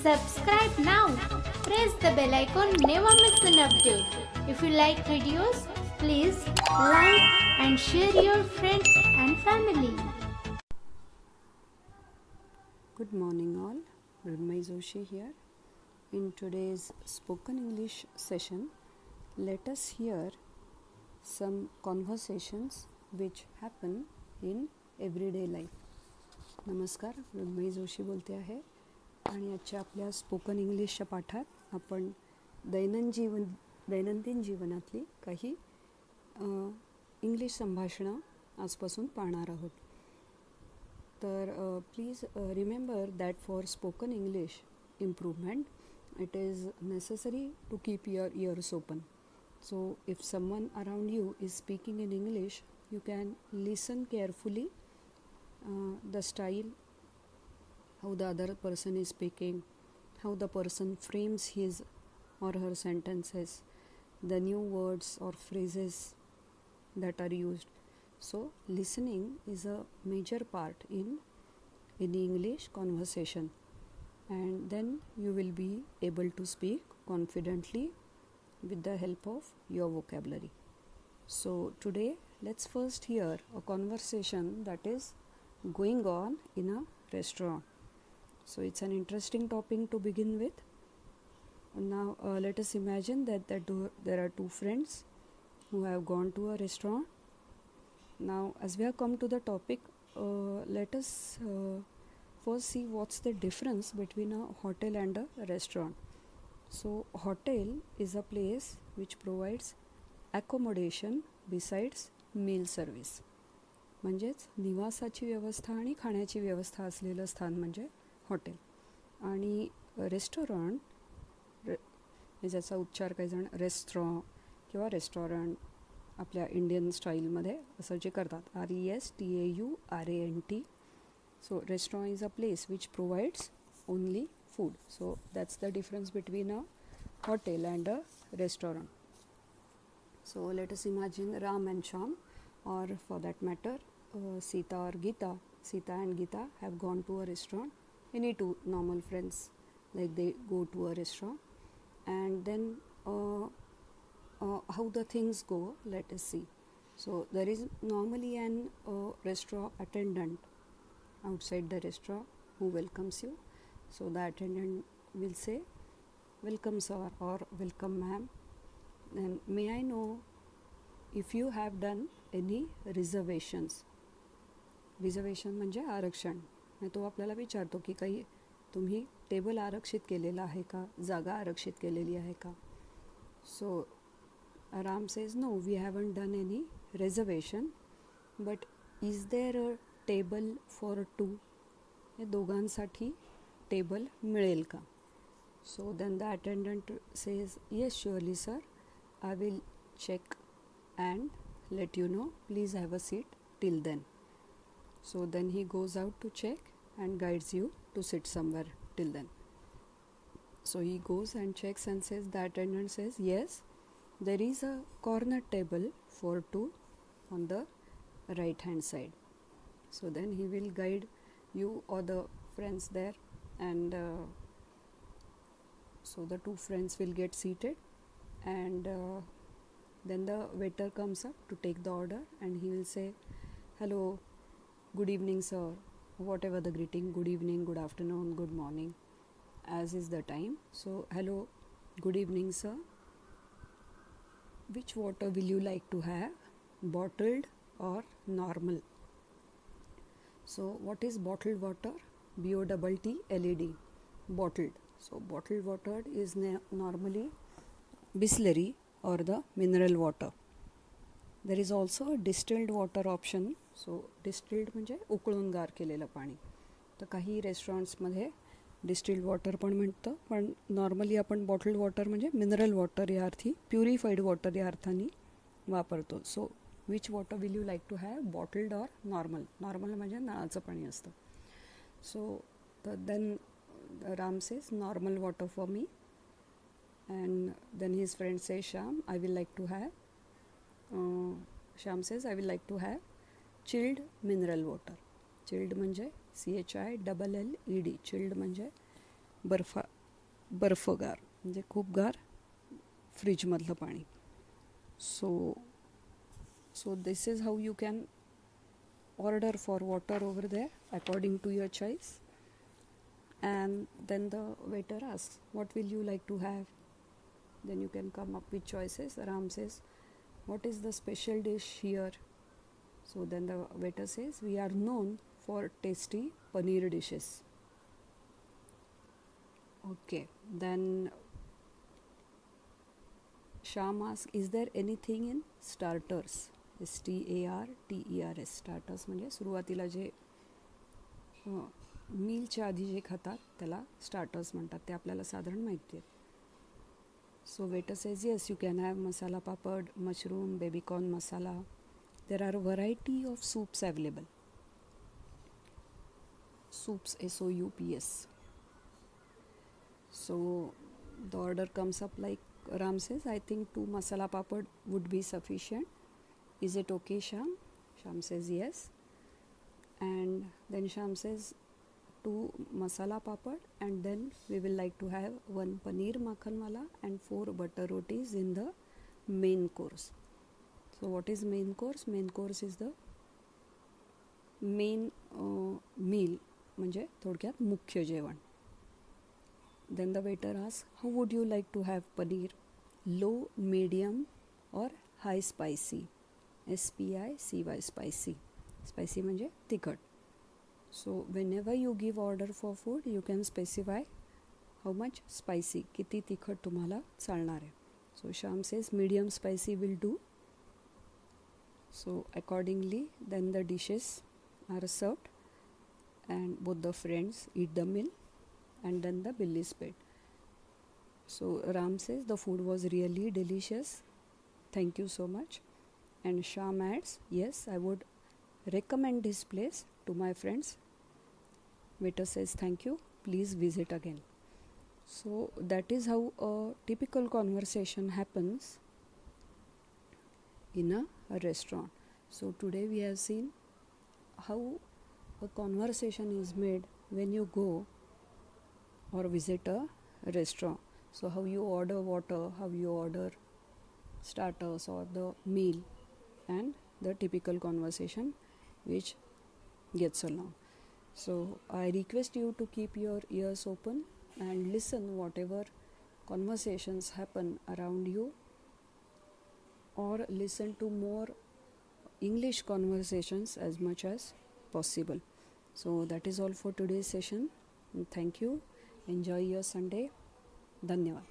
Subscribe now. Press the bell icon, never miss an update. If you like videos, please like and share your friends and family. Good morning all, Mridmay Joshi here. In today's spoken English session, let us hear some conversations which happen in everyday life. नमस्कार, मृण्मयी जोशी बोलते आहे आणि आजच्या आपल्या spoken इंग्लिशच्या पाठात आपण दैनंदिन जीवनातली काही इंग्लिश संभाषणं आजपासून पाहणार आहोत. तर please remember that for spoken English improvement it is necessary to keep your ears open. So if someone around you is speaking in English, you can listen carefully the style, how the other person is speaking, how the person frames his or her sentences, the new words or phrases that are used. So listening is a major part in any English conversation, and then you will be able to speak confidently with the help of your vocabulary. So today let's first hear a conversation that is going on in a restaurant. So it's an interesting topic to begin with. Now let us imagine that there are two friends who have gone to a restaurant. Now as we have come to the topic, let us first see what's the difference between a hotel and a restaurant. So hotel is a place which provides accommodation besides meal service. म्हणजेच निवासाची व्यवस्था आणि खाण्याची व्यवस्था असलेलं स्थान म्हणजे hotel. आणि restaurant ज्याचा उच्चार काही जण रेस्ट्रॉ किंवा रेस्टॉरंट आपल्या इंडियन स्टाईलमध्ये असं जे करतात, RESTAURANT. So restaurant is a place which provides only food. So that's the difference between a hotel and a restaurant. So let us imagine Ram and Shyam, or for that matter Sita or Geeta. Sita and Geeta have gone to a restaurant. Any two normal friends, like they go to a restaurant, and then how the things go, let us see. So there is normally an restaurant attendant outside the restaurant who welcomes you. So the attendant will say, "Welcome sir" or "Welcome ma'am, and may I know if you have done any reservations." Reservation म्हणजे आरक्षण. तो आपल्याला विचारतो की काही तुम्ही table आरक्षित केलेला आहे का, जागा आरक्षित केलेली आहे का. So Ram says, "no, we haven't done any reservation, but is there a table for two?" हे दोघांसाठी टेबल मिळेल का. So then the attendant says, "Yes, surely sir, I will check and let you know. Please have a seat till then." So then he goes out to check and guides you to sit somewhere till then. So he goes and checks and says, the attendant says, "Yes, there is a corner table for two on the right hand side." So then he will guide you or the friends there, and so the two friends will get seated, and then the waiter comes up to take the order, and he will say, "Hello, good evening sir," whatever the greeting, good evening, good afternoon, good morning, as is the time. So "Hello, good evening sir, which water will you like to have, bottled or normal?" So what is bottled water? BOTTLED, bottled. So bottled water is normally Bisleri or the mineral water. There is also a distilled water option. So distilled म्हणजे उकळून गार केलेलं पाणी. तर काही रेस्टॉरंट्समध्ये distilled water पण मिळतं, पण नॉर्मली आपण बॉटल्ड वॉटर म्हणजे मिनरल वॉटर या अर्थी, प्युरिफाईड वॉटर या अर्थाने वापरतो. So which water will you like to have, bottled or normal? Normal म्हणजे नळाचं पाणी असतं. So then Ram says, "Normal water for me." And then his friend says, "Shyam, I will like to have Shyam says, "I will like to have chilled mineral water." Chilled म्हणजे CHILLLED. chilled म्हणजे बर्फगार म्हणजे खूप गार फ्रीजमधलं पाणी. So this is how you can order for water over there according to your choice. And then the waiter asks, what will you like to have? Then you can come up with choices. Ram says, what is the special dish here? So then the waiter says, we are known for tasty paneer dishes. Okay, then Sham asks, is there anything in starters? STARTERS. Starters म्हणजे सुरुवातीला जे मीलच्या आधी जे खातात त्याला starters म्हणतात, ते आपल्याला साधारण माहिती आहे. So waiter says yes, you can have masala papad, mushroom, baby corn masala. There are variety of soups available. Soups SOUPS. So the order comes up like Ram says, I think 2 masala papad would be sufficient. Is it okay, Sham? Sham says yes. And then Sham says 2 masala papad, and then we will like to have 1 paneer makhan wala and 4 butter rotis in the main course. So what is main course? Main course is the main meal, म्हणजे थोडक्यात मुख्य जेवण. Then the waiter asks, how would you like to have paneer? Low, medium or high spicy? SPICY, spicy. Spicy म्हणजे तिखट. So whenever you give order for food, you can specify how much spicy, किती तिखट तुम्हाला चालणार आहे. So Sham says medium spicy will do. So accordingly then the dishes are served and both the friends eat the meal and then the bill is paid. So Ram says the food was really delicious. Thank you so much. And Sham adds, yes, I would recommend this place to my friends. Waiter says, thank you, please visit again. So that is how a typical conversation happens in a restaurant. So today we have seen how a conversation is made when you go or visit a restaurant. So how you order water, how you order starters or the meal, and the typical conversation which gets along. So I request you to keep your ears open and listen whatever conversations happen around you, or listen to more English conversations as much as possible. So that is all for today's session. Thank you. Enjoy your Sunday. Dhanyavad.